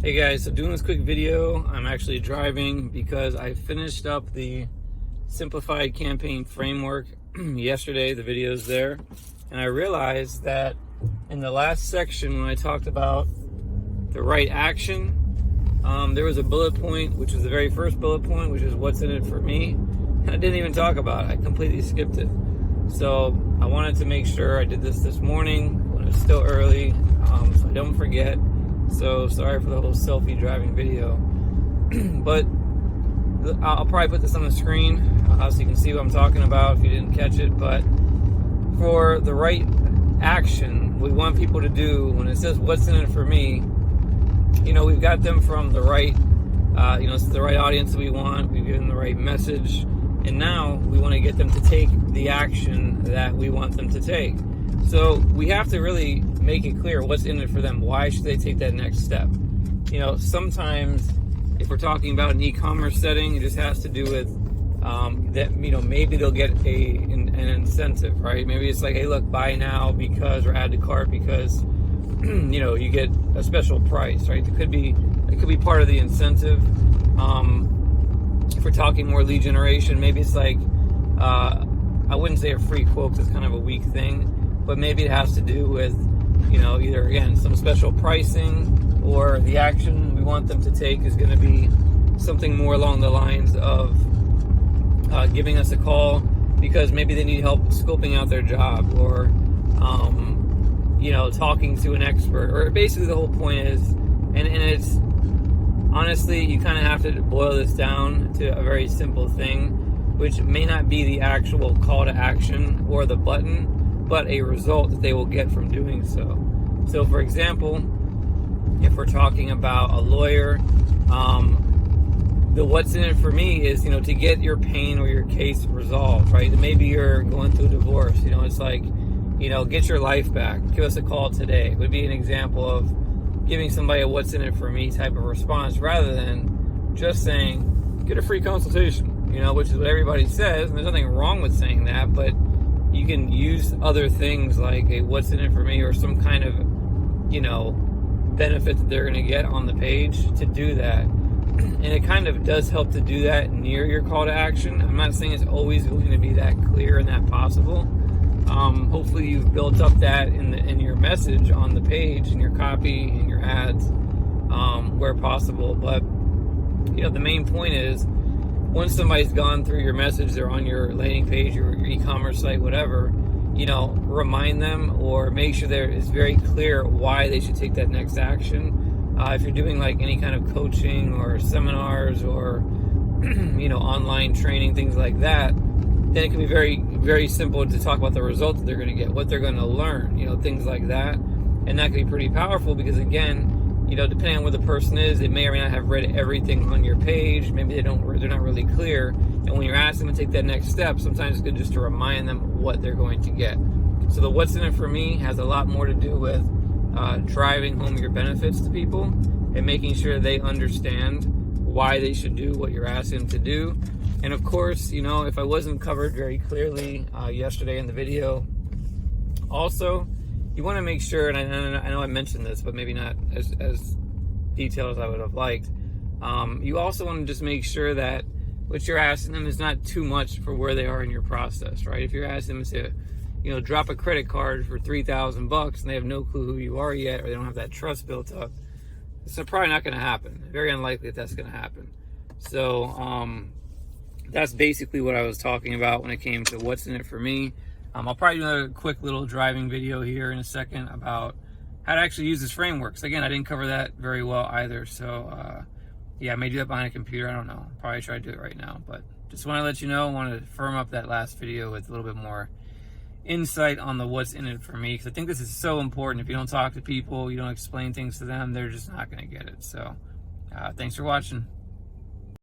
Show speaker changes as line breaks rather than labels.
Hey guys, so doing this quick video, I'm actually driving because I finished up the Simplified campaign framework yesterday. The video's there, and I realized that in the last section when I talked about the right action, there was a bullet point, which was the very first bullet point, which is what's in it for me, and I didn't even talk about it. I completely skipped it. So I wanted to make sure I did this morning when it's still early, so I don't forget. So sorry for the whole selfie driving video, but I'll probably put this on the screen so you can see what I'm talking about if you didn't catch it. But for the right action we want people to do, when it says what's in it for me, we've got them from the right, it's the right audience that we want, we've given the right message, and now we want to get them to take the action that we want them to take. So we have to really make it clear what's in it for them. Why should they take that next step? Sometimes if we're talking about an e-commerce setting, it just has to do with that, maybe they'll get an incentive, right? Maybe it's like, hey, look, buy now because, or add to cart because, you get a special price, right? It could be part of the incentive. If we're talking more lead generation, maybe it's like, I wouldn't say a free quote because it's kind of a weak thing, but maybe it has to do with, either, again, some special pricing, or the action we want them to take is going to be something more along the lines of giving us a call because maybe they need help scoping out their job, or, talking to an expert. Or basically the whole point is, and it's, honestly, you kind of have to boil this down to a very simple thing, which may not be the actual call to action or the button, but a result that they will get from doing so. So for example, if we're talking about a lawyer, the what's in it for me is, to get your pain or your case resolved, right? Maybe you're going through a divorce, it's like, get your life back, give us a call today, would be an example of giving somebody a what's in it for me type of response, rather than just saying, get a free consultation, which is what everybody says, and there's nothing wrong with saying that, but you can use other things like a what's in it for me, or some kind of, benefit that they're going to get on the page to do that. And it kind of does help to do that near your call to action. I'm not saying it's always going to be that clear and that possible. Hopefully you've built up that in your message on the page, in your copy, in your ads, where possible. But, the main point is, once somebody's gone through your message, they're on your landing page, your e-commerce site, whatever, remind them or make sure there is very clear why they should take that next action. If you're doing like any kind of coaching or seminars or, online training, things like that, then it can be very, very simple to talk about the results that they're going to get, what they're going to learn, things like that. And that can be pretty powerful because, again, depending on where the person is, they may or may not have read everything on your page. Maybe they're not really clear. And when you're asking them to take that next step, sometimes it's good just to remind them what they're going to get. So the what's in it for me has a lot more to do with driving home your benefits to people and making sure they understand why they should do what you're asking them to do. And of course, if I wasn't covered very clearly yesterday in the video, also, you want to make sure, and I know I mentioned this, but maybe not as detailed as I would have liked. You also want to just make sure that what you're asking them is not too much for where they are in your process, right? If you're asking them to, drop a credit card for $3,000 and they have no clue who you are yet, or they don't have that trust built up, it's probably not going to happen. Very unlikely that that's going to happen. So that's basically what I was talking about when it came to what's in it for me. I'll probably do a quick little driving video here in a second about how to actually use this framework. So again, I didn't cover that very well either. So yeah, I may do that behind a computer. I don't know. Probably try to do it right now. But just want to let you know, I want to firm up that last video with a little bit more insight on the what's in it for me. Because I think this is so important. If you don't talk to people, you don't explain things to them, they're just not going to get it. So thanks for watching.